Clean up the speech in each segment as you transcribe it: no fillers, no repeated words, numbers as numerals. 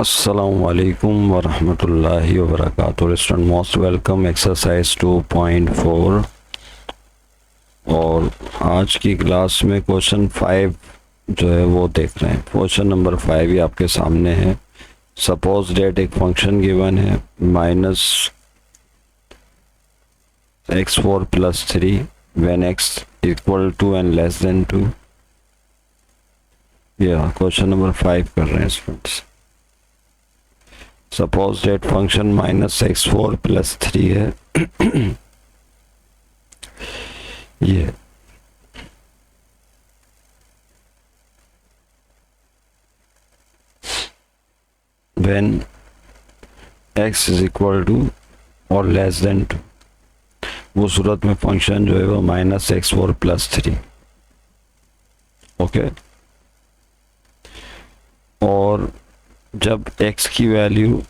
अस्सलामुअलैकुम वरहमतुल्लाहि वबरकातुहू। Student most welcome exercise 2.4। और आज की क्लास में क्वेश्चन 5 जो है वो देख रहे हैं। क्वेश्चन नंबर 5 ही आपके सामने है। सपोज डेट एक फंक्शन गिवन है minus x4 plus 3 when x equal to and less than 2। या क्वेश्चन नंबर 5 कर रहे हैं students. Suppose that function minus x4 plus 3 है ये when x is equal to और लेस देन 2, वो सूरत में फंक्शन जो है वो माइनस x4 प्लस 3। ओके, और जब x की वैल्यू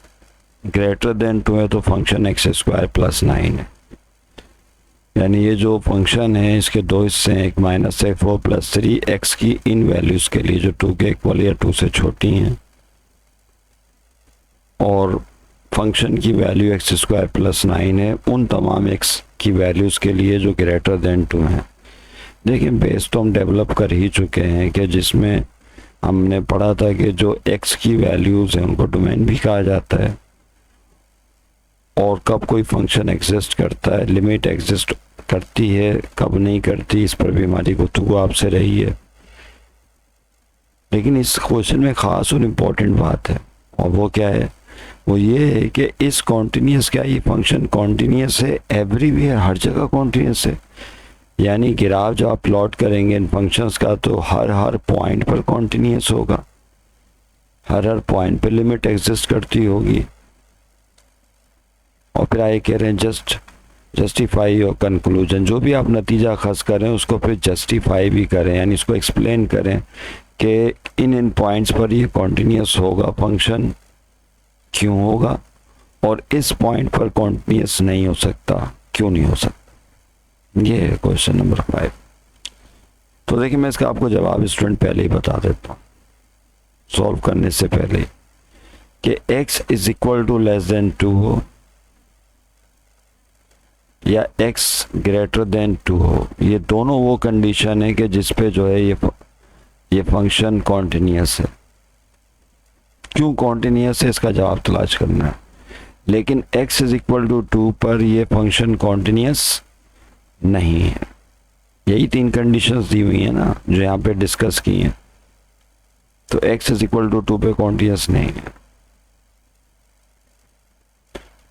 ग्रेटर देन 2 है तो फंक्शन एक्स स्क्वायर प्लस 9 है। यानी ये जो फंक्शन है इसके दो हिस्से हैं, एक माइनस x4 प्लस 3 x की इन वैल्यूज के लिए जो 2 के इक्वल या 2 से छोटी हैं, और फंक्शन की वैल्यू एक्स स्क्वायर प्लस 9 है उन तमाम x की वैल्यूज के लिए जो ग्रेटर देन 2 हैं। देखिए बेस तो हम डेवलप कर ही चुके हैं कि जिसमें हमने पढ़ा था कि जो x की वैल्यूज हैं उनको डोमेन भी कहा जाता है, और कब कोई फंक्शन एग्जिस्ट करता है, लिमिट एग्जिस्ट करती है, कब नहीं करती, इस पर भी हमारी गुफ्तगू आपसे रही है। लेकिन इस क्वेश्चन में ख़ास और इम्पोर्टेंट बात है, और वो क्या है, वो ये है कि इस कॉन्टीन्यूस क्या ये फंक्शन कॉन्टीन्यूस है एवरीवेयर, हर जगह कॉन्टीन्यूस है। यानी ग्राफ जब आप प्लॉट करेंगे इन फंक्शंस का तो हर पॉइंट पर कॉन्टीन्यूस होगा, हर पॉइंट पर लिमिट एग्जिस्ट करती होगी। और फिर आए कह रहे हैं जस्टिफाई योर कंक्लूजन, जो भी आप नतीजा खस करें उसको फिर जस्टिफाई भी करें, यानी इसको एक्सप्लेन करें कि इन पॉइंट्स पर ये कॉन्टीन्यूस होगा फंक्शन, क्यों होगा, और इस पॉइंट पर कॉन्टीन्यूस नहीं हो सकता, क्यों नहीं हो सकता। ये है क्वेश्चन नंबर 5। तो देखिए मैं इसका आपको जवाब स्टूडेंट पहले ही बता देता हूँ सॉल्व करने से पहले, कि x is equal to less than 2 हो या x ग्रेटर देन 2 हो, ये दोनों वो कंडीशन है कि जिस पे जो है ये फंक्शन कॉन्टिन्यूस है। क्यों कॉन्टिन्यूस है इसका जवाब तलाश करना है। लेकिन x इज इक्वल टू 2 पर ये फंक्शन कॉन्टिन्यूस नहीं है। यही 3 कंडीशंस दी हुई है ना जो यहाँ पे डिस्कस की हैं। तो x इज इक्वल टू 2 पे कॉन्टिन्यूस नहीं है।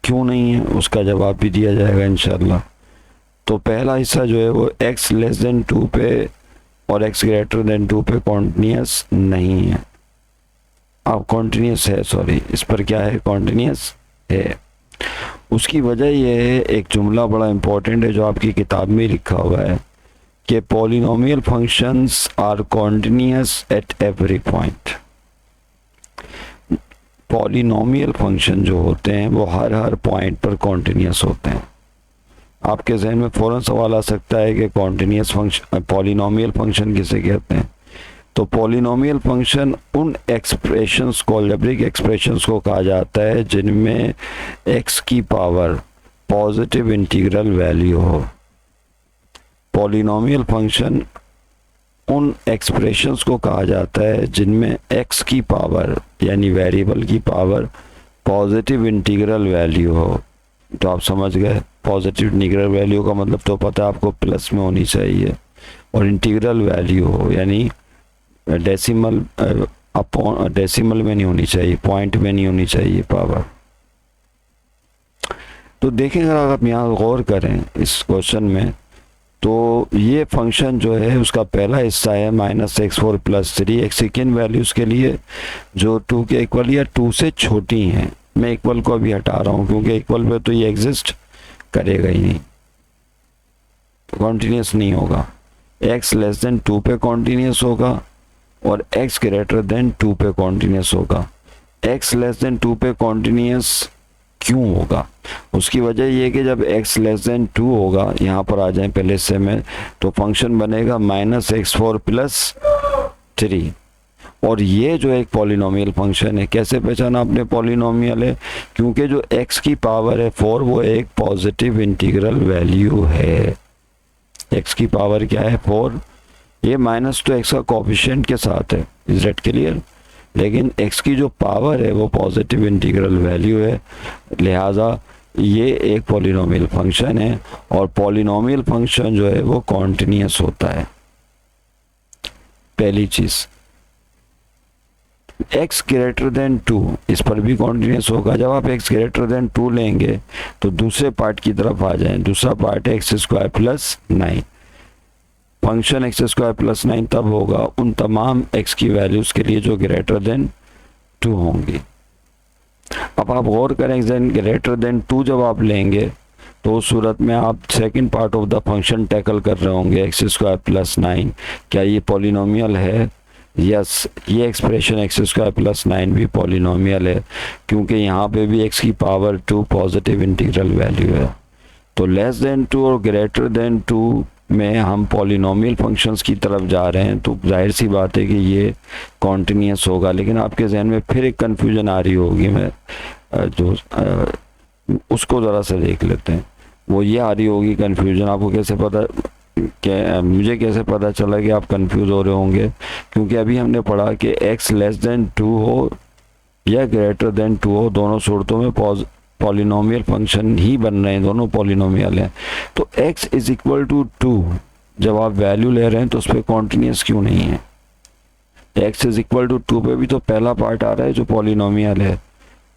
क्यों नहीं है उसका जवाब भी दिया जाएगा इंशाल्लाह। तो पहला हिस्सा जो है वो x लेस देन 2 पे और x ग्रेटर देन 2 पे कॉन्टिन्यूस नहीं है। अब कॉन्टिन्यूस है, सॉरी, इस पर क्या है, कॉन्टिन्यूस है। उसकी वजह यह है, एक जुमला बड़ा इंपॉर्टेंट है जो आपकी किताब में लिखा हुआ है कि polynomial functions are continuous at every point. Polynomial function जो होते हैं वो हर पॉइंट पर कॉन्टिन्यूस होते हैं। आपके जहन में फ़ौरन सवाल आ सकता है कि कॉन्टिन्यूस फंक्शन, पॉलिनोमियल फंक्शन किसे कहते हैं। तो पॉलिनोमियल फंक्शन उन एक्सप्रेशंस को, अलजेब्रिक एक्सप्रेशंस को कहा जाता है जिनमें x की पावर पॉजिटिव इंटीग्रल वैल्यू हो। पॉलिनोमियल फंक्शन उन एक्सप्रेशंस को कहा जाता है जिनमें x की पावर यानी वेरिएबल की पावर पॉजिटिव इंटीग्रल वैल्यू हो। तो आप समझ गए, पॉजिटिव इंटीग्रल वैल्यू का मतलब तो पता है आपको, प्लस में होनी चाहिए, और इंटीग्रल वैल्यू हो यानी डेसिमल डेसिमल में नहीं होनी चाहिए, पॉइंट में नहीं होनी चाहिए पावर। तो देखें अगर आप यहाँ गौर करें इस क्वेश्चन में, तो ये फंक्शन जो है उसका पहला हिस्सा है माइनस x4 प्लस 3 एक्स किन वैल्यूज़ के लिए जो 2 के इक्वल या 2 से छोटी हैं। मैं इक्वल को अभी हटा रहा हूँ क्योंकि इक्वल पे तो ये एग्जिस्ट करेगा ही नहीं, तो कॉन्टीन्यूस नहीं होगा। x लेस देन 2 पे कॉन्टीन्यूस होगा और x ग्रेटर देन 2 पे कॉन्टीन्यूस होगा। x लेस देन 2 पे कॉन्टीन्यूस क्यों होगा, उसकी वजह ये कि जब x लेस देन 2 होगा, यहाँ पर आ जाए पहले से में, तो फंक्शन बनेगा माइनस x4 प्लस 3, और ये जो एक पॉलिनोमियल फंक्शन है, कैसे पहचाना आपने पॉलिनोमियल है? क्योंकि जो x की पावर है 4 वो एक पॉजिटिव इंटीग्रल वैल्यू है। x की पावर क्या है? 4। ये माइनस तो x का कोफिशिएंट के साथ है, इज दैट क्लियर? लेकिन x की जो पावर है वो पॉजिटिव इंटीग्रल वैल्यू है, लिहाजा ये एक पॉलिनोमियल फंक्शन है। और पॉलिनोमियल फंक्शन जो है वो कॉन्टिन्यूअस होता है। पहली चीज, x ग्रेटर देन 2 इस पर भी कॉन्टिन्यूअस होगा। जब आप x ग्रेटर देन 2 लेंगे तो दूसरे पार्ट की तरफ आ जाएं। दूसरा पार्ट है x square plus 9। Function x square plus 9 तब होगा उन तमाम x की वैल्यूज के लिए जो ग्रेटर देन 2 होंगी। अब आप गौर करें, ग्रेटर देन 2 जब आप लेंगे तो उस सूरत में आप second part of the function tackle कर रहे होंगे, एक्स स्क्वायर प्लस 9। क्या ये पॉलिनोमियल है? यस, ये एक्सप्रेशन एक्स स्क्वायर प्लस 9 भी पॉलिनोमियल है, क्योंकि यहाँ पे भी x की पावर 2 पॉजिटिव इंटीग्रल वैल्यू है। तो लेस देन 2 और ग्रेटर देन 2 में हम पॉलिनोमियल फंक्शंस की तरफ जा रहे हैं, तो जाहिर सी बात है कि ये कॉन्टिन्यूअस होगा। लेकिन आपके जहन में फिर एक कन्फ्यूजन आ रही होगी, मैं जो उसको ज़रा सा देख लेते हैं। वो ये आ रही होगी कन्फ्यूजन, आपको कैसे पता, मुझे कैसे पता चला कि आप कंफ्यूज हो रहे होंगे? क्योंकि अभी हमने पढ़ा कि x लेस देन 2 हो या ग्रेटर देन 2 हो, दोनों सूरतों में पॉलिनोमियल फंक्शन ही बन रहे हैं, दोनों पॉलिनोमियल हैं। तो x इज इक्वल टू 2 जब आप वैल्यू ले रहे हैं तो उस पर कॉन्टिन्यूस क्यों नहीं है? x इज इक्वल टू 2 पे भी तो पहला पार्ट आ रहा है जो पॉलिनोमियल है,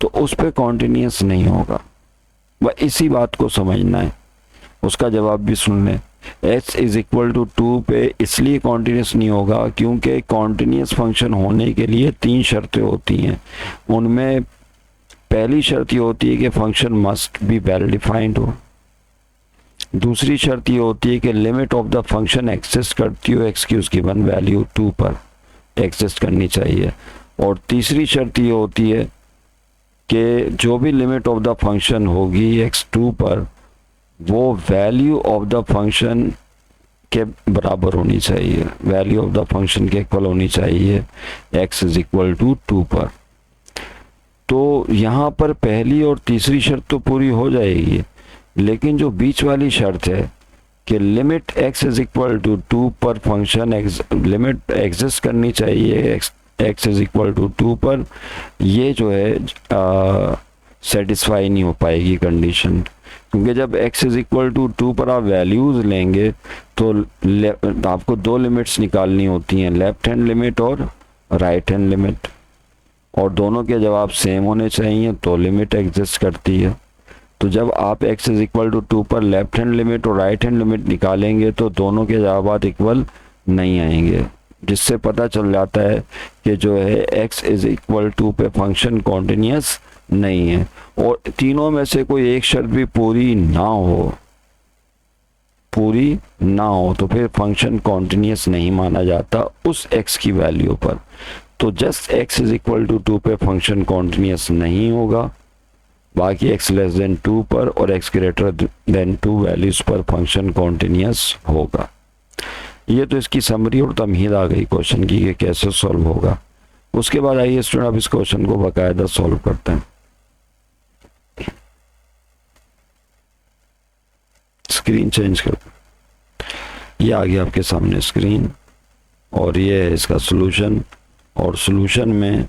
तो उस पर कॉन्टिन्यूस नहीं होगा। वह इसी बात को समझना है, उसका जवाब भी सुन लें। x इज इक्वल टू 2 पे इसलिए कॉन्टिन्यूस नहीं होगा क्योंकि कॉन्टिन्यूस फंक्शन होने के लिए 3 शर्तें होती हैं। उनमें पहली शर्त ये होती है कि function must be well defined हो। दूसरी शर्त ये होती है कि limit of the function exist करती हो x की उसकी वन वैल्यू 2 पर एग्जिस्ट करनी चाहिए। और तीसरी शर्त ये होती है कि जो भी लिमिट ऑफ द फंक्शन होगी x2 पर वो वैल्यू ऑफ द फंक्शन के बराबर होनी चाहिए, वैल्यू ऑफ द फंक्शन के इक्वल होनी चाहिए x इज इक्वल टू 2 पर। तो यहाँ पर पहली और तीसरी शर्त तो पूरी हो जाएगी, लेकिन जो बीच वाली शर्त है कि limit x is equal to 2 पर फंक्शन लिमिट एग्जिस्ट करनी चाहिए x इज इक्वल टू 2 पर, ये जो है सेटिस्फाई नहीं हो पाएगी कंडीशन। क्योंकि जब x इज इक्वल टू 2 पर आप वैल्यूज लेंगे तो आपको 2 लिमिट्स निकालनी होती हैं, लेफ्ट हैंड लिमिट और राइट हैंड लिमिट, और दोनों के जवाब सेम होने चाहिए तो लिमिट एग्जिस्ट करती है। तो जब आप x इज इक्वल टू 2 पर लेफ्ट हैंड लिमिट और राइट हैंड लिमिट निकालेंगे तो दोनों के जवाब इक्वल नहीं आएंगे, जिससे पता चल जाता है कि जो है x इज इक्वल टू पे फंक्शन कॉन्टिन्यूस नहीं है। और तीनों में से कोई एक शर्त भी पूरी ना हो तो फिर फंक्शन कॉन्टिन्यूस नहीं माना जाता उस x की वैल्यू पर। तो just x is equal to 2 पे फंक्शन कॉन्टिन्यूस नहीं होगा, बाकी x लेस देन 2 पर और x ग्रेटर देन 2 वैल्यूज पर फंक्शन कॉन्टिन्यूस होगा। ये तो इसकी समरी और तमहीद आ गई क्वेश्चन की कि कैसे सॉल्व होगा। उसके बाद आइए स्टूडेंट अब इस क्वेश्चन को बाकायदा सॉल्व करते हैं। स्क्रीन चेंज कर, ये आ गया आपके सामने स्क्रीन, और ये है इसका सॉल्यूशन। और सॉल्यूशन में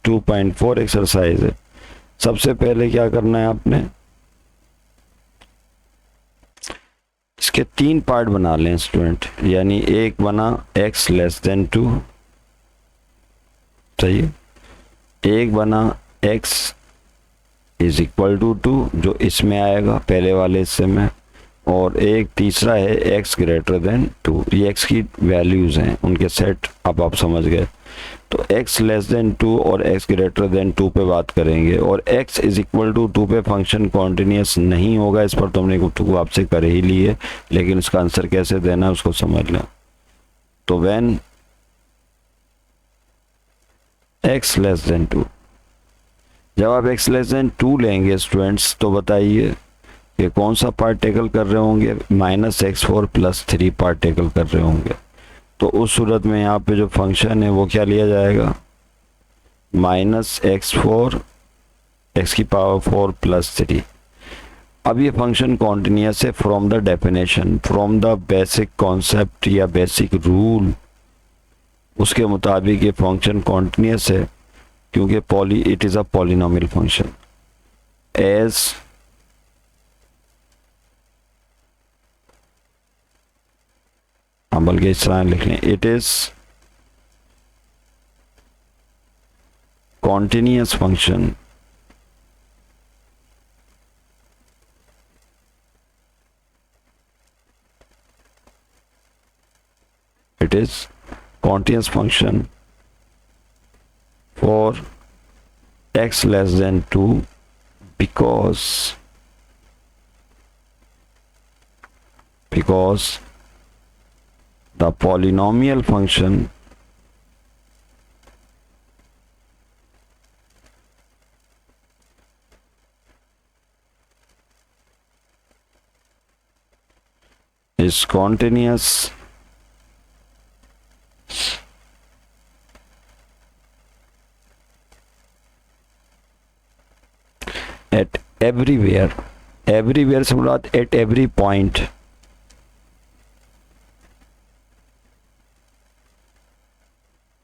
2.4 एक्सरसाइज है। सबसे पहले क्या करना है आपने, इसके 3 पार्ट बना लें स्टूडेंट, यानी एक बना x लेस देन 2, सही, एक बना x इज इक्वल टू 2 जो इसमें आएगा पहले वाले हिस्से में, और एक तीसरा है x ग्रेटर देन 2। ये x की वैल्यूज हैं, उनके सेट अब आप समझ गए। तो x लेस देन 2 और x ग्रेटर देन 2 पे बात करेंगे, और x इज इक्वल टू 2 पे फंक्शन कॉन्टिन्यूस नहीं होगा, इस पर तो हमने गुफ्तगू आपसे कर ही ली है, लेकिन उसका आंसर कैसे देना है उसको समझ लें। तो व्हेन x लेस देन 2, जब आप x लेस देन 2 लेंगे स्टूडेंट्स तो बताइए कि कौन सा पार्ट टेकल कर रहे होंगे, -x4 + 3 पार्ट टेकल कर रहे होंगे। तो उस सूरत में यहाँ पे जो फंक्शन है वो क्या लिया जाएगा, -x4 x की पावर 4 + 3। अब ये फंक्शन कॉन्टिन्यूस है from the definition, from the basic concept या बेसिक रूल, उसके मुताबिक ये फंक्शन कॉन्टिन्यूस है क्योंकि it is a polynomial function. As हम बल्कि इस तरह लिख लें, it is continuous function it is continuous function for x less than 2 because the polynomial function is continuous at everywhere से मुराद at every point,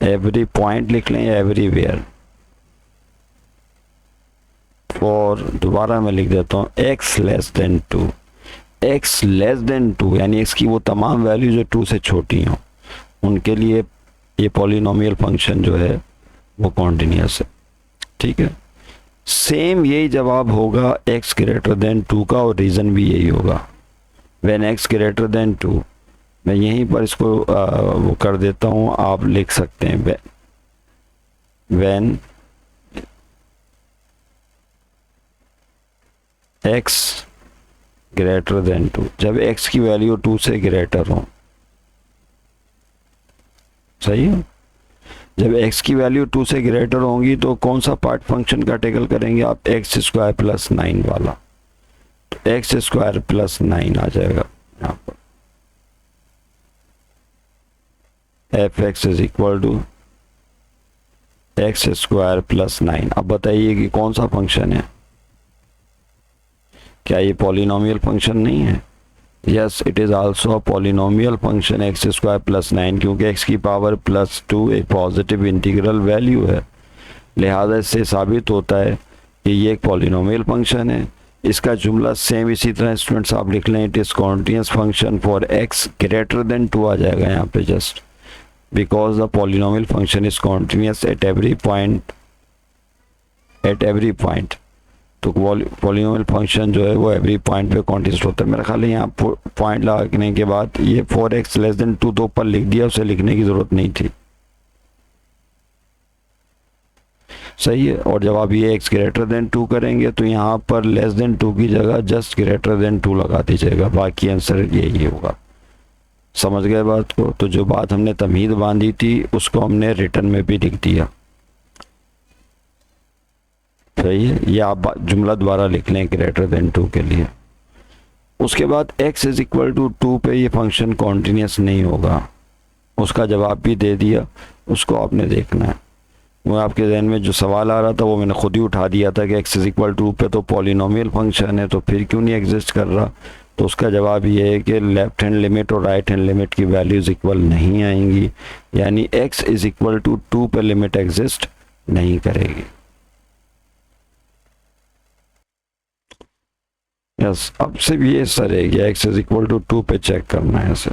every point लिख लें everywhere, और दोबारा मैं लिख देता हूँ x less than 2, x less than 2 यानी x की वो तमाम वैल्यू जो 2 से छोटी हों उनके लिए ये पॉलिनोमियल फंक्शन जो है वो कॉन्टिन्यूस है। ठीक है, सेम यही जवाब होगा x ग्रेटर देन 2 का, और रीज़न भी यही होगा। व्हेन x ग्रेटर देन 2, मैं यहीं पर इसको वो कर देता हूँ, आप लिख सकते हैं व्हेन x ग्रेटर देन 2, जब x की वैल्यू 2 से ग्रेटर हो। सही है, जब x की वैल्यू 2 से ग्रेटर होंगी तो कौन सा पार्ट फंक्शन का टेकल करेंगे आप, x² + 9 वाला, तो x² + 9 आ जाएगा यहाँ पर। f(x) = x² + 9। अब बताइए कि कौन सा फंक्शन है, क्या ये पॉलिनोमियल फंक्शन नहीं है? Yes, it is also a polynomial function x² + 9, क्योंकि x की पावर +2 एक पॉजिटिव इंटीग्रल वैल्यू है, लिहाजा इससे साबित होता है कि ये एक पॉलिनोमियल फंक्शन है। इसका जुमला सेम इसी तरह स्टूडेंट्स आप लिख लें, it is continuous function for x greater than 2 आ जाएगा यहाँ पे, just because the polynomial function is continuous at every point. तो पॉलिनोमियल फंक्शन जो है वो एवरी पॉइंट पे कॉन्टिन्यूस होता है। मेरा ख्याल है यहाँ पॉइंट लगाने के बाद ये 4x लेस देन 2 तो ऊपर लिख दिया, उसे लिखने की ज़रूरत नहीं थी। सही है, और जब आप ये x ग्रेटर देन 2 करेंगे तो यहाँ पर लेस देन 2 की जगह जस्ट ग्रेटर देन 2 लगा दीजिएगा, बाकी आंसर यही होगा। समझ गए बात को? तो जो बात हमने तमहीद बांधी थी उसको हमने रिटर्न में भी लिख दिया। सही है, ये आप जुमला दोबारा लिख लें ग्रेटर देन 2 के लिए। उसके बाद x = 2 पे ये फंक्शन कॉन्टिन्यूस नहीं होगा, उसका जवाब भी दे दिया, उसको आपने देखना है। वो आपके जहन में जो सवाल आ रहा था वो मैंने खुद ही उठा दिया था कि x = 2 पे तो पॉलिनोमियल फंक्शन है, तो फिर क्यों नहीं एग्जिस्ट कर रहा? तो उसका जवाब ये है कि लेफ्ट हैंड लिमिट और राइट हैंड लिमिट की वैल्यूज़ इक्वल नहीं आएंगी, यानी x = 2 पे लिमिट एग्जिस्ट नहीं करेगी। यस, अब से भी ये सर है कि x = 2 पे चेक करना है ऐसे।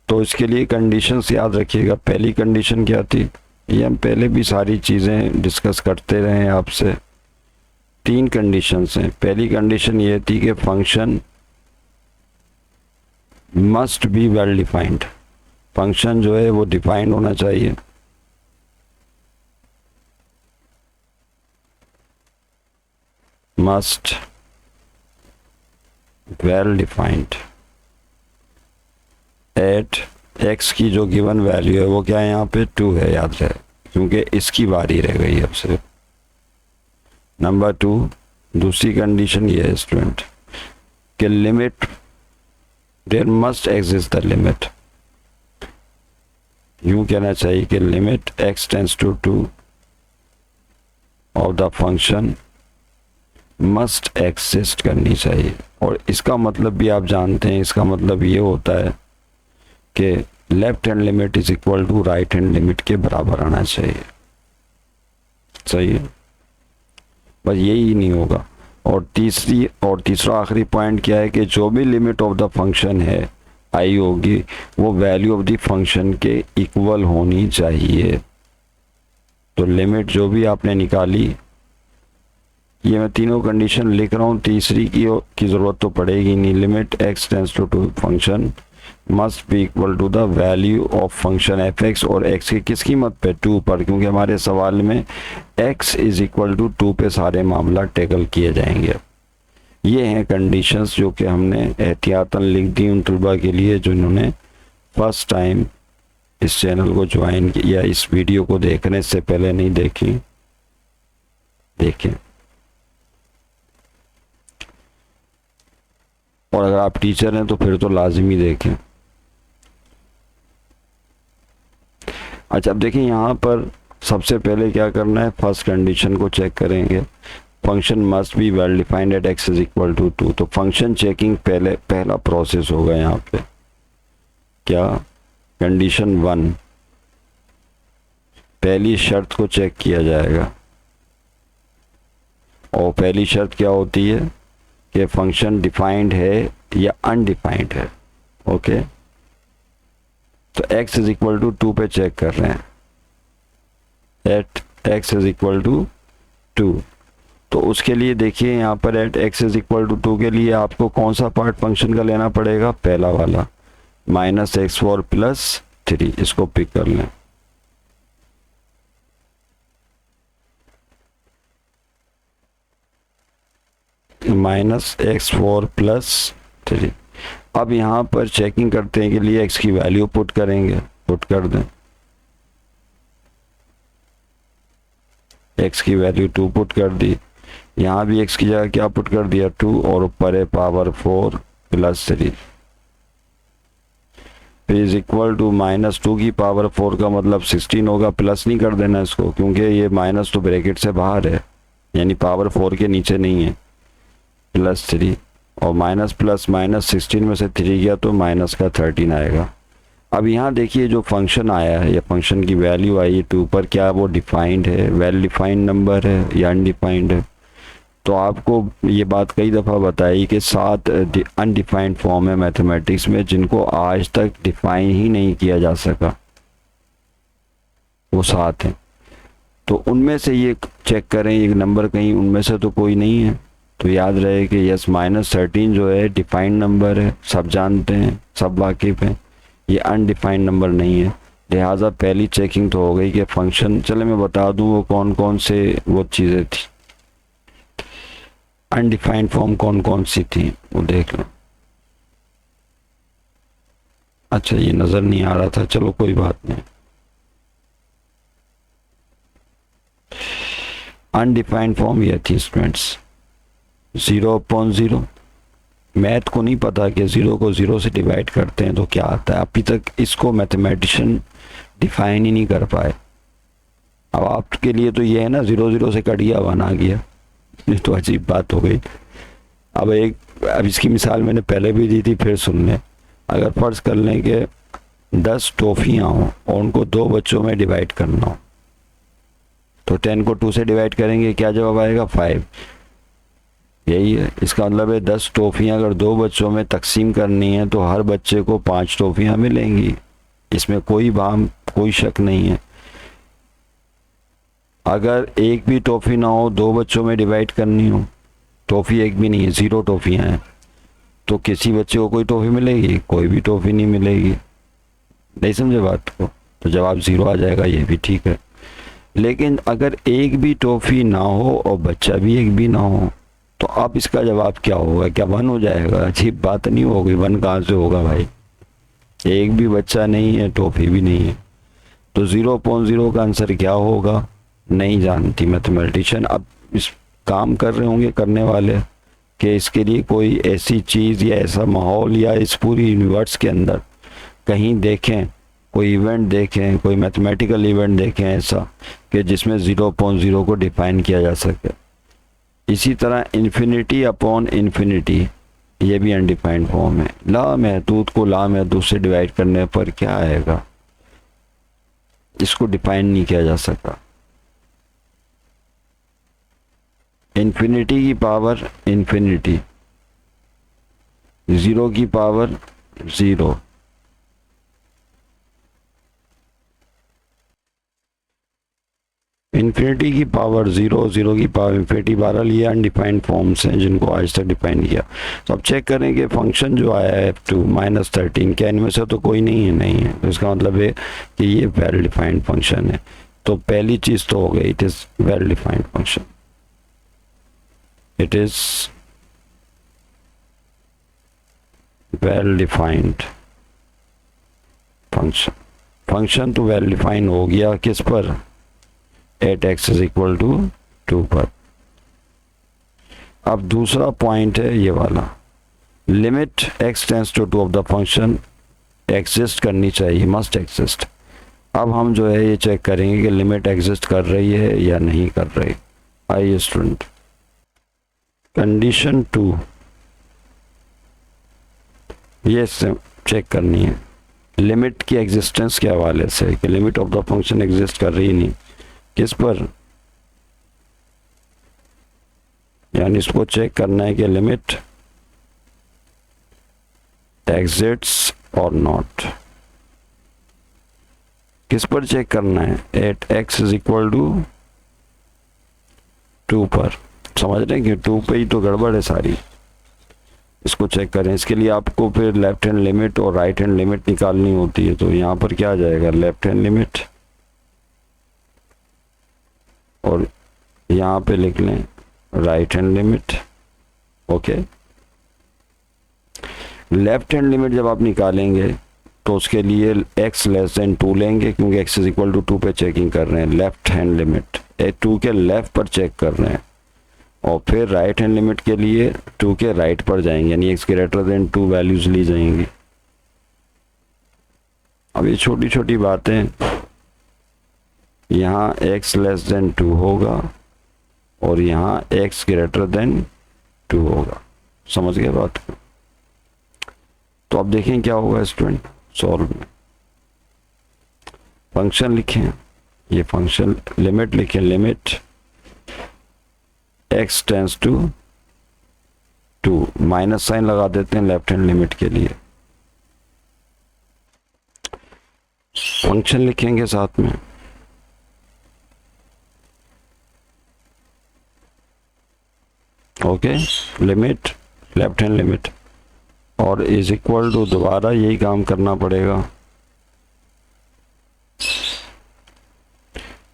तो इसके लिए कंडीशंस याद रखिएगा। पहली कंडीशन क्या थी, ये हम पहले भी सारी चीज़ें डिस्कस करते रहे हैं आपसे। 3 कंडीशंस हैं। पहली कंडीशन ये थी कि function must be well defined, function जो है वो डिफाइंड होना चाहिए। Must well defined at x की जो गिवन वैल्यू है वो क्या है यहाँ पे 2 है, याद रहे, क्योंकि इसकी बारी रह गई अब से। नंबर 2, दूसरी कंडीशन ये है स्टूडेंट कि limit, there must exist the limit, यूँ कहना चाहिए कि limit x tends to 2 of the function must exist करनी चाहिए। और इसका मतलब भी आप जानते हैं, इसका मतलब ये होता है कि left hand limit is equal to right hand limit के बराबर आना चाहिए। सही है, बस यही नहीं होगा। और तीसरा आखिरी पॉइंट क्या है कि जो भी लिमिट ऑफ द फंक्शन है आई होगी वो वैल्यू ऑफ द फंक्शन के इक्वल होनी चाहिए। तो लिमिट जो भी आपने निकाली, ये मैं तीनों कंडीशन लिख रहा हूँ, तीसरी की ज़रूरत तो पड़ेगी नहीं। Limit x tends to 2 function must be equal to the value of function f x, और x की किस कीमत पे 2 पर, क्योंकि हमारे सवाल में x इज इक्वल टू 2 पे सारे मामला टैकल किए जाएंगे। ये हैं कंडीशंस जो कि हमने एहतियातन लिख दी उन तलबा के लिए जिन्होंने फर्स्ट टाइम इस चैनल को ज्वाइन किया, इस वीडियो को देखने से पहले नहीं देखी, देखें। और अगर आप टीचर हैं तो फिर तो लाजिमी देखें। अच्छा, अब देखिए यहाँ पर सबसे पहले क्या करना है, फर्स्ट कंडीशन को चेक करेंगे। Function must be well defined at x is equal to 2। तो फंक्शन चेकिंग पहला प्रोसेस होगा यहाँ पे। क्या? कंडीशन 1, पहली शर्त को चेक किया जाएगा। और पहली शर्त क्या होती है कि फंक्शन डिफाइंड है या अनडिफाइंड है। ओके, तो x इज इक्वल टू 2 पे चेक कर रहे हैं, at x is equal to 2। तो उसके लिए देखिए यहाँ पर at x is equal to 2 के लिए आपको कौन सा पार्ट फंक्शन का लेना पड़ेगा? पहला वाला, -x4 + 3, इसको पिक कर लें। -x4 + 3। अब यहाँ पर चेकिंग करते हैं के लिए x की वैल्यू पुट करेंगे, पुट कर दें। x की वैल्यू 2 पुट कर दी, यहाँ भी x की जगह क्या पुट कर दिया? 2, और ऊपर है पावर 4 + 3 इज इक्वल टू -2 की पावर 4 का मतलब 16 होगा। प्लस नहीं कर देना इसको, क्योंकि ये माइनस तो ब्रैकेट से बाहर है, यानी पावर 4 के नीचे नहीं है। +3 और माइनस प्लस माइनस 16 में से 3 गया तो -13 आएगा। अब यहाँ देखिए जो फंक्शन आया है या फंक्शन की वैल्यू आई है 2 पर, क्या वो डिफाइंड है, वेल डिफाइंड नंबर है या अनडिफाइंड है? तो आपको ये बात कई दफ़ा बताई कि 7 अनडिफाइंड फॉर्म है मैथमेटिक्स में जिनको आज तक डिफाइन ही नहीं किया जा सका, वो 7 हैं। तो उनमें से ये चेक करें एक नंबर कहीं उनमें से तो कोई नहीं है, तो याद रहे कि यस -13 जो है डिफाइंड नंबर है, सब जानते हैं, सब वाकिफ़ हैं, ये अनडिफाइंड नंबर नहीं है। लिहाजा पहली चेकिंग तो हो गई कि फंक्शन, चले मैं बता दूं वो कौन कौन से वो चीज़ें थी, अनडिफाइंड फॉर्म कौन कौन सी थी वो देख लो। अच्छा ये नज़र नहीं आ रहा था, चलो कोई बात नहीं। अनडिफाइंड फॉर्म ये थी स्टूडेंट्स, 0/0। मैथ को नहीं पता कि 0 को 0 से डिवाइड करते हैं तो क्या आता है, अभी तक इसको मैथमेटिशियन डिफाइन ही नहीं कर पाए। अब आपके लिए तो ये है ना 0 0 से कट गया 1 आ गया, ये तो अजीब बात हो गई। अब इसकी मिसाल मैंने पहले भी दी थी, फिर सुन लें। अगर फ़र्ज़ कर लें कि 10 टॉफ़ियाँ हों और उनको 2 बच्चों में डिवाइड करना हो, तो 10 को 2 से डिवाइड करेंगे, क्या जवाब आएगा? 5। यही है, इसका मतलब है 10 टॉफ़ियाँ अगर 2 बच्चों में तकसीम करनी है तो हर बच्चे को 5 टॉफ़ियाँ मिलेंगी, इसमें कोई शक नहीं है। अगर एक भी टॉफ़ी ना हो, 2 बच्चों में डिवाइड करनी हो, टॉफ़ी एक भी नहीं है, 0 टॉफ़ियाँ हैं, तो किसी बच्चे को कोई टॉफ़ी मिलेगी? कोई भी टॉफ़ी नहीं मिलेगी। नहीं समझे बात को? तो जवाब 0 आ जाएगा, ये भी ठीक है। लेकिन अगर एक भी टॉफ़ी ना हो और बच्चा भी एक भी ना हो, तो अब इसका जवाब क्या होगा? क्या 1 हो जाएगा? अजीब बात नहीं होगी, 1 कहाँ से होगा भाई? एक भी बच्चा नहीं है, टॉफ़ी भी नहीं है, तो 0/0 का आंसर क्या होगा? नहीं जानती मैथमेटिशियन। अब इस काम कर रहे होंगे करने वाले कि इसके लिए कोई ऐसी चीज़ या ऐसा माहौल या इस पूरी यूनिवर्स के अंदर कहीं देखें कोई इवेंट देखें, कोई मैथमेटिकल इवेंट देखें ऐसा कि जिसमें 0.0 को डिफाइन किया जा सके। इसी तरह इन्फिनिटी अपॉन इन्फिनिटी, ये भी अनडिफाइंड फॉर्म है। ला महदूद को ला महदूद से डिवाइड करने पर क्या आएगा, इसको डिफाइन नहीं किया जा सका। इन्फिनिटी की पावर इन्फिनिटी, 0 की पावर 0, इन्फिनिटी की पावर 0, 0 की पावर इन्फिनिटी। 12 ये अनडिफाइंड फॉर्म्स हैं जिनको आज तक डिफाइन किया। तो अब चेक करें कि फंक्शन जो आया है f2 -13, क्या इनमें से तो कोई नहीं है, तो इसका मतलब है कि ये वेल डिफाइंड फंक्शन है। तो पहली चीज तो हो गई, it is well defined function, it is well defined function. Function तो वेल डिफाइन हो गया किस पर, at x is equal to 2 पर। अब दूसरा पॉइंट है ये वाला, limit x tends to 2 of the function exist करनी चाहिए, मस्ट एग्जिस्ट। अब हम जो है ये चेक करेंगे कि लिमिट एग्जिस्ट कर रही है या नहीं कर रही। आइए स्टूडेंट, कंडीशन 2 ये चेक करनी है लिमिट की एग्जिस्टेंस के हवाले से कि limit of the function exist कर रही नहीं, किस पर, यानी इसको चेक करना है कि लिमिट एग्जिस्ट्स और नॉट। किस पर चेक करना है, at x is equal to 2 पर। समझ रहे हैं कि 2 पे ही तो गड़बड़ है सारी, इसको चेक करें। इसके लिए आपको फिर लेफ्ट हैंड लिमिट और राइट हैंड लिमिट निकालनी होती है। तो यहाँ पर क्या आ जाएगा, लेफ्ट हैंड लिमिट, और यहाँ पे लिख लें right hand limit. Okay, left hand limit जब आप निकालेंगे तो उसके लिए x लेस देन 2 लेंगे, क्योंकि x इज इक्वल टू 2 पे चेकिंग कर रहे हैं। लेफ्ट हैंड लिमिट 2 के लेफ्ट पर चेक कर रहे हैं, और फिर राइट हैंड लिमिट के लिए 2 के राइट पर जाएंगे, यानी x ग्रेटर देन 2 वैल्यूज ली जाएंगी। अब ये छोटी छोटी बातें, यहाँ x लेस देन 2 होगा और यहाँ x ग्रेटर देन 2 होगा। समझ गए बात को? तो अब देखें क्या होगा स्टूडेंट सॉल्व में। फंक्शन लिखें, ये फंक्शन लिमिट लिखें, limit x tends to 2, minus sign लगा देते हैं लेफ्ट हैंड लिमिट के लिए। फंक्शन लिखेंगे साथ में, okay, limit left hand limit और इज इक्वल टू, दोबारा यही काम करना पड़ेगा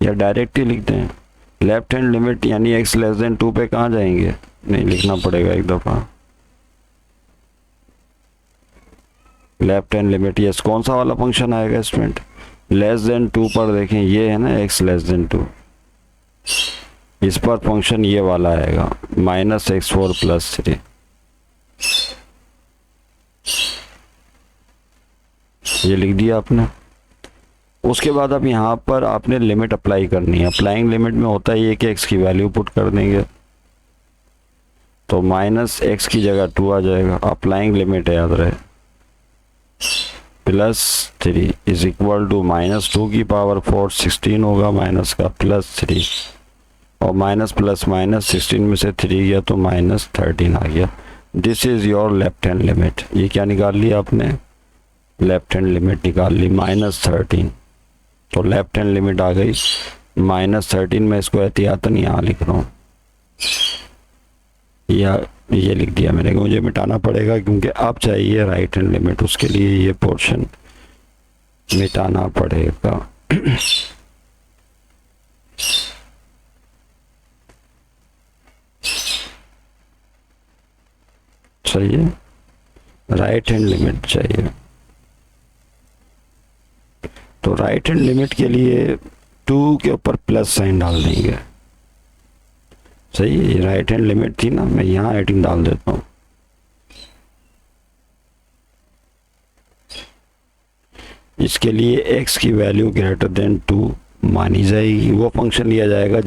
या डायरेक्ट ही लिख दें लेफ्ट हैंड लिमिट, यानी x लेस देन 2 पे कहाँ जाएंगे, नहीं लिखना पड़ेगा एक दफा। लेफ्ट हैंड लिमिट, यस, कौन सा वाला फंक्शन आएगा स्टूडेंट, लेस देन 2 पर। देखें ये है ना x लेस देन 2, इस पर फंक्शन ये वाला आएगा -x4 + 3। ये लिख दिया आपने। उसके बाद अब यहाँ पर आपने लिमिट अप्लाई करनी है। अप्लाइंग लिमिट में होता है ये कि x की वैल्यू पुट कर देंगे, तो -x की जगह 2 आ जाएगा। अप्लाइंग लिमिट है, याद रहे, +3 इज इक्वल टू -2 की पावर 4 16 होगा, माइनस का +3, और माइनस प्लस माइनस 16 में से 3 गया तो -13 आ गया। This is your left hand limit. ये क्या निकाल लिया आपने, लेफ्ट हैंड लिमिट निकाल ली -13। तो लेफ्ट हैंड लिमिट आ गई -13। में इसको एहतियातन यहाँ लिख रहा हूँ, या ये लिख दिया मैंने कि मुझे मिटाना पड़ेगा क्योंकि अब चाहिए राइट हैंड लिमिट, उसके लिए ये पोर्शन मिटाना पड़ेगा। सही है, राइट हैंड लिमिट चाहिए। तो राइट हैंड लिमिट के लिए 2 के ऊपर प्लस साइन डाल देंगे। सही है, ये राइट हैंड लिमिट थी ना, मैं यहाँ हेडिंग डाल देता हूँ। इसके लिए x की वैल्यू ग्रेटर देन 2 मानी जाएगी। वो फंक्शन लिया जाएगा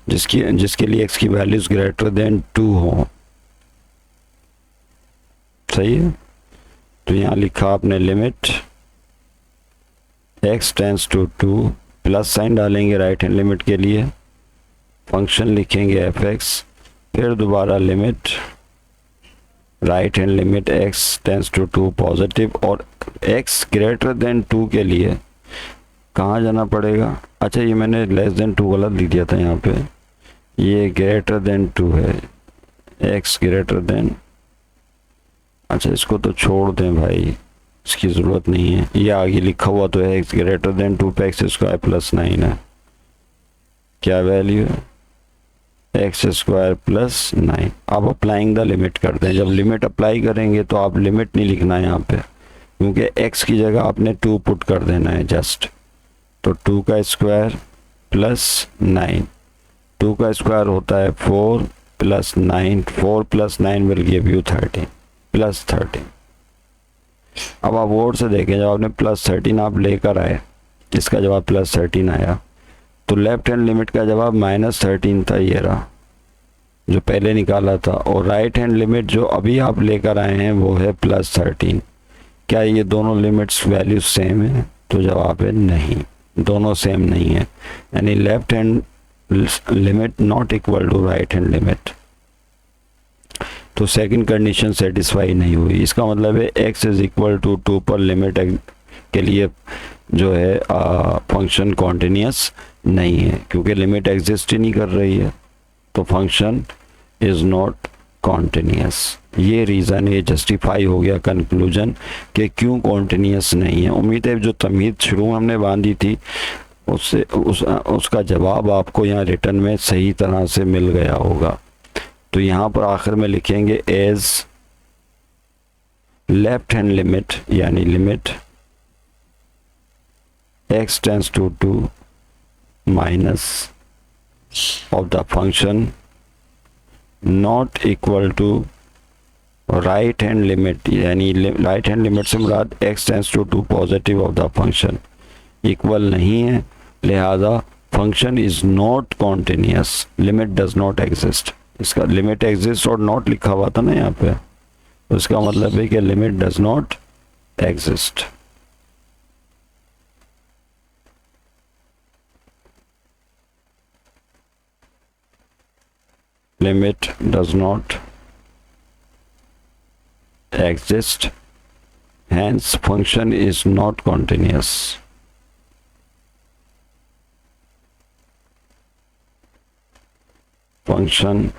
जिसके लिए x की वैल्यूज ग्रेटर देन 2 हो। सही है। तो यहाँ लिखा आपने limit x tends to 2, plus sign डालेंगे राइट हैंड लिमिट के लिए, फंक्शन लिखेंगे f(x), फिर दोबारा limit right hand limit x tends to 2 positive, और x ग्रेटर देन 2 के लिए कहाँ जाना पड़ेगा। अच्छा, ये मैंने लेस देन 2 गलत लिख दिया था यहाँ पे, ये ग्रेटर देन 2 है, x ग्रेटर देन, अच्छा इसको तो छोड़ दें भाई, इसकी ज़रूरत नहीं है। ये आगे लिखा हुआ तो है x ग्रेटर देन 2 पे एक्स स्क्वायर प्लस 9 है, क्या वैल्यू है, एक्स स्क्वायर प्लस 9। आप अप्लाइंग द लिमिट करते हैं, जब लिमिट अप्लाई करेंगे तो आप लिमिट नहीं लिखना है यहाँ पे, क्योंकि x की जगह आपने 2 पुट कर देना है जस्ट। तो 2 का स्क्वायर प्लस 9, 2 का स्क्वायर होता है 4 plus 9, 4 plus 9 will give you 13 plus 13। अब आप और से देखें, जब आपने प्लस 13 आप लेकर आए, इसका जवाब प्लस 13 आया, तो लेफ्ट हैंड लिमिट का जवाब माइनस 13 था, ये रहा जो पहले निकाला था, और राइट हैंड लिमिट जो अभी आप लेकर आए हैं वो है प्लस 13। क्या ये दोनों लिमिट्स वैल्यूज सेम है? तो जवाब है नहीं, दोनों सेम नहीं है, यानी left hand limit not equal to right hand limit. तो सेकंड कंडीशन सेटिस्फाई नहीं हुई। इसका मतलब है x इज इक्वल टू 2 पर लिमिट के लिए जो है फंक्शन कॉन्टिन्यूस नहीं है, क्योंकि लिमिट एग्जिस्ट ही नहीं कर रही है, तो फंक्शन इज नॉट कॉन्टिन्यूस। ये रीज़न, ये जस्टिफाई हो गया कंक्लूजन कि क्यों कॉन्टिन्यूस नहीं है। उम्मीद है जो तमीद शुरू में हमने बांधी थी उससे उसका जवाब आपको यहाँ रिटर्न में सही तरह से मिल गया होगा। तो यहाँ पर आखिर में लिखेंगे एज लेफ्ट हैंड लिमिट, यानी limit x tends to 2 minus of the function not equal to right hand limit, यानी राइट हैंड लिमिट से मुराद x tends to 2 positive of the function equal नहीं है, लिहाजा function is not continuous, limit does not exist. इसका limit exist और not लिखा हुआ था ना यहाँ पे, तो इसका मतलब है कि limit does not exist. Limit does not exist, hence function is not continuous। function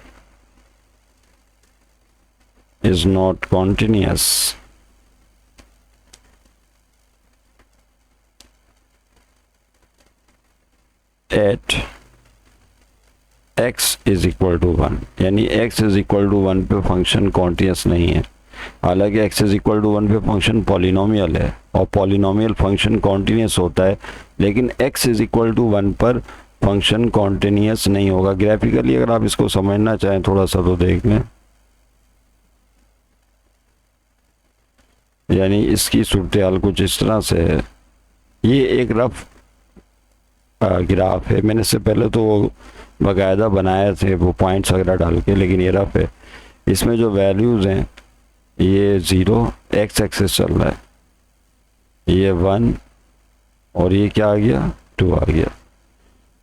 is not continuous at x is equal to 1, यानी x is equal to 1 पे फंक्शन कॉन्टिन्यूस नहीं है। हालांकि x is equal to 1 पे function polynomial है, और polynomial function continuous होता है, लेकिन x is equal to 1 पर फंक्शन कॉन्टिन्यूस नहीं होगा। ग्राफिकली अगर आप इसको समझना चाहें थोड़ा सा तो देख लें, यानी इसकी सूरत हाल कुछ इस तरह से है। ये एक रफ ग्राफ है, मैंने इससे पहले तो वो बाकायदा बनाए थे वो पॉइंट्स वगैरह डाल के, लेकिन ये रफ है। इसमें जो वैल्यूज़ हैं ये 0 x एक्सिस चल रहा है, ये 1 और ये क्या आ गया 2 आ गया।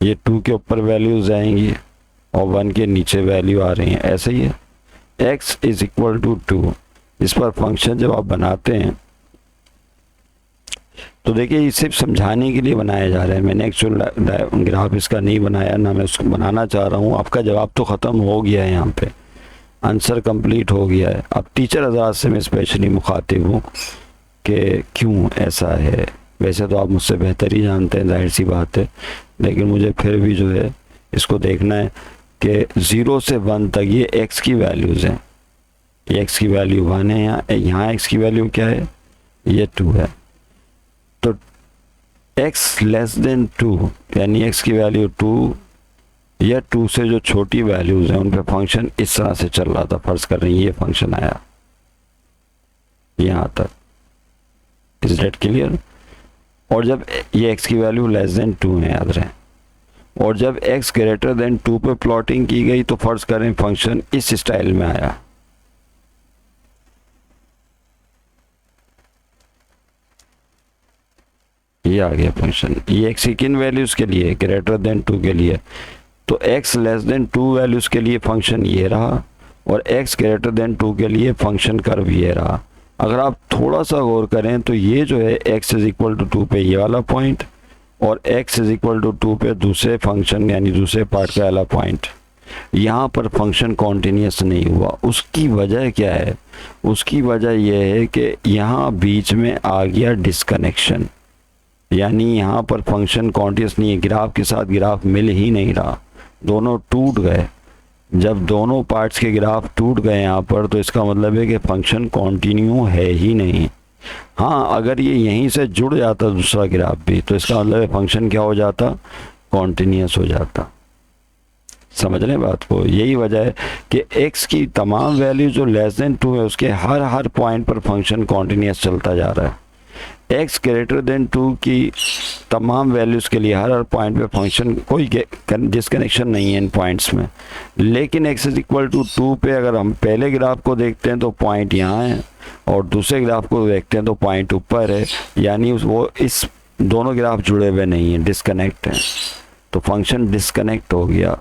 ये 2 के ऊपर वैल्यूज आएंगी और 1 के नीचे वैल्यू आ रही हैं, ऐसे ही है। x इज इक्वल टू 2, इस पर फंक्शन जब आप बनाते हैं तो देखिए ये सिर्फ समझाने के लिए बनाया जा रहा है, मैंने एक्चुअल ग्राफ इसका नहीं बनाया, ना मैं उसको बनाना चाह रहा हूँ। आपका जवाब तो ख़त्म हो गया है, यहाँ पे आंसर कंप्लीट हो गया है। अब टीचर हज़रात से मैं स्पेशली मुखातिब हूँ कि क्यों ऐसा है। वैसे तो आप मुझसे बेहतर ही जानते हैं, जाहिर सी बात है, लेकिन मुझे फिर भी जो है इसको देखना है कि 0 से 1 तक ये x की वैल्यूज़ हैं। ये x की वैल्यू 1 है, यहाँ x की वैल्यू क्या है, ये 2 है। तो x लेस देन 2, यानी x की वैल्यू 2 या 2 से जो छोटी वैल्यूज़ हैं उन पे फंक्शन इस तरह से चल रहा था। फर्ज कर रहे हैं ये फंक्शन आया यहाँ तक, इज डेट क्लियर। और जब ये x की वैल्यू लेस देन 2 है, याद रहे, और जब x ग्रेटर देन 2 पे प्लॉटिंग की गई तो फर्ज करें फंक्शन इस स्टाइल में आया, ये आ गया फंक्शन, ये x की किन वैल्यूज के लिए, ग्रेटर देन 2 के लिए, तो x लेस देन 2 वैल्यूज के लिए फंक्शन ये रहा और x ग्रेटर देन 2 के लिए फंक्शन कर्व ये रहा। अगर आप थोड़ा सा गौर करें तो ये जो है x इज इक्वल टू 2 पे ये वाला पॉइंट और x इज इक्वल टू 2 पे दूसरे फंक्शन यानी दूसरे पार्ट का वाला पॉइंट, यहाँ पर फंक्शन कॉन्टिन्यूस नहीं हुआ। उसकी वजह क्या है, उसकी वजह यह है कि यहाँ बीच में आ गया डिस्कनेक्शन, यानी यहाँ पर फंक्शन कॉन्टिन्यूस नहीं है, ग्राफ के साथ ग्राफ मिल ही नहीं रहा, दोनों टूट गए। जब दोनों पार्ट्स के ग्राफ टूट गए यहाँ पर तो इसका मतलब है कि फंक्शन कॉन्टिन्यू है ही नहीं। हाँ, अगर ये यहीं से जुड़ जाता दूसरा ग्राफ भी तो इसका मतलब है फंक्शन क्या हो जाता, कॉन्टिन्यूस हो जाता। समझ रहे बात को, यही वजह है कि x की तमाम वैल्यू जो लेस देन 2 है उसके हर पॉइंट पर फंक्शन कॉन्टिन्यूस चलता जा रहा है। x ग्रेटर देन 2 की तमाम वैल्यूज के लिए हर पॉइंट पे फंक्शन कोई डिस्कनेक्शन नहीं है इन पॉइंट्स में, लेकिन x इज इक्वल टू 2 पे अगर हम पहले ग्राफ को देखते हैं तो पॉइंट यहाँ है और दूसरे ग्राफ को देखते हैं तो पॉइंट ऊपर है, यानी वो इस दोनों ग्राफ जुड़े हुए नहीं हैं, डिस्कनेक्ट हैं, तो फंक्शन डिस्कनेक्ट हो गया।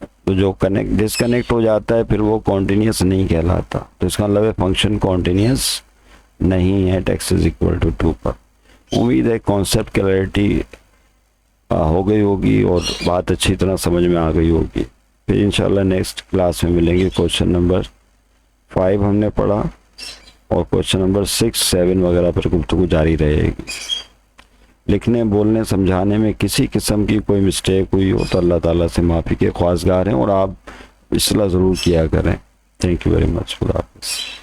तो जो डिस्कनेक्ट हो जाता है फिर वो कॉन्टिन्यूस नहीं कहलाता, तो इसका मतलब है फंक्शन कॉन्टिन्यूस नहीं है x इज इक्वल टू 2 पर। उम्मीद है कॉन्सेप्ट क्लैरिटी हो गई होगी और बात अच्छी तरह समझ में आ गई होगी। फिर इंशाल्लाह नेक्स्ट क्लास में मिलेंगे। क्वेश्चन नंबर 5 हमने पढ़ा और क्वेश्चन नंबर 6, 7 वगैरह पर गुफ्तगू जारी रहेगी। लिखने, बोलने, समझाने में किसी किस्म की कोई मिस्टेक हुई हो तो अल्लाह ताला से माफ़ी के ख्वाहिशगार हैं और आप इसला ज़रूर किया करें। Thank you very much. खुदा हाफ़िज़।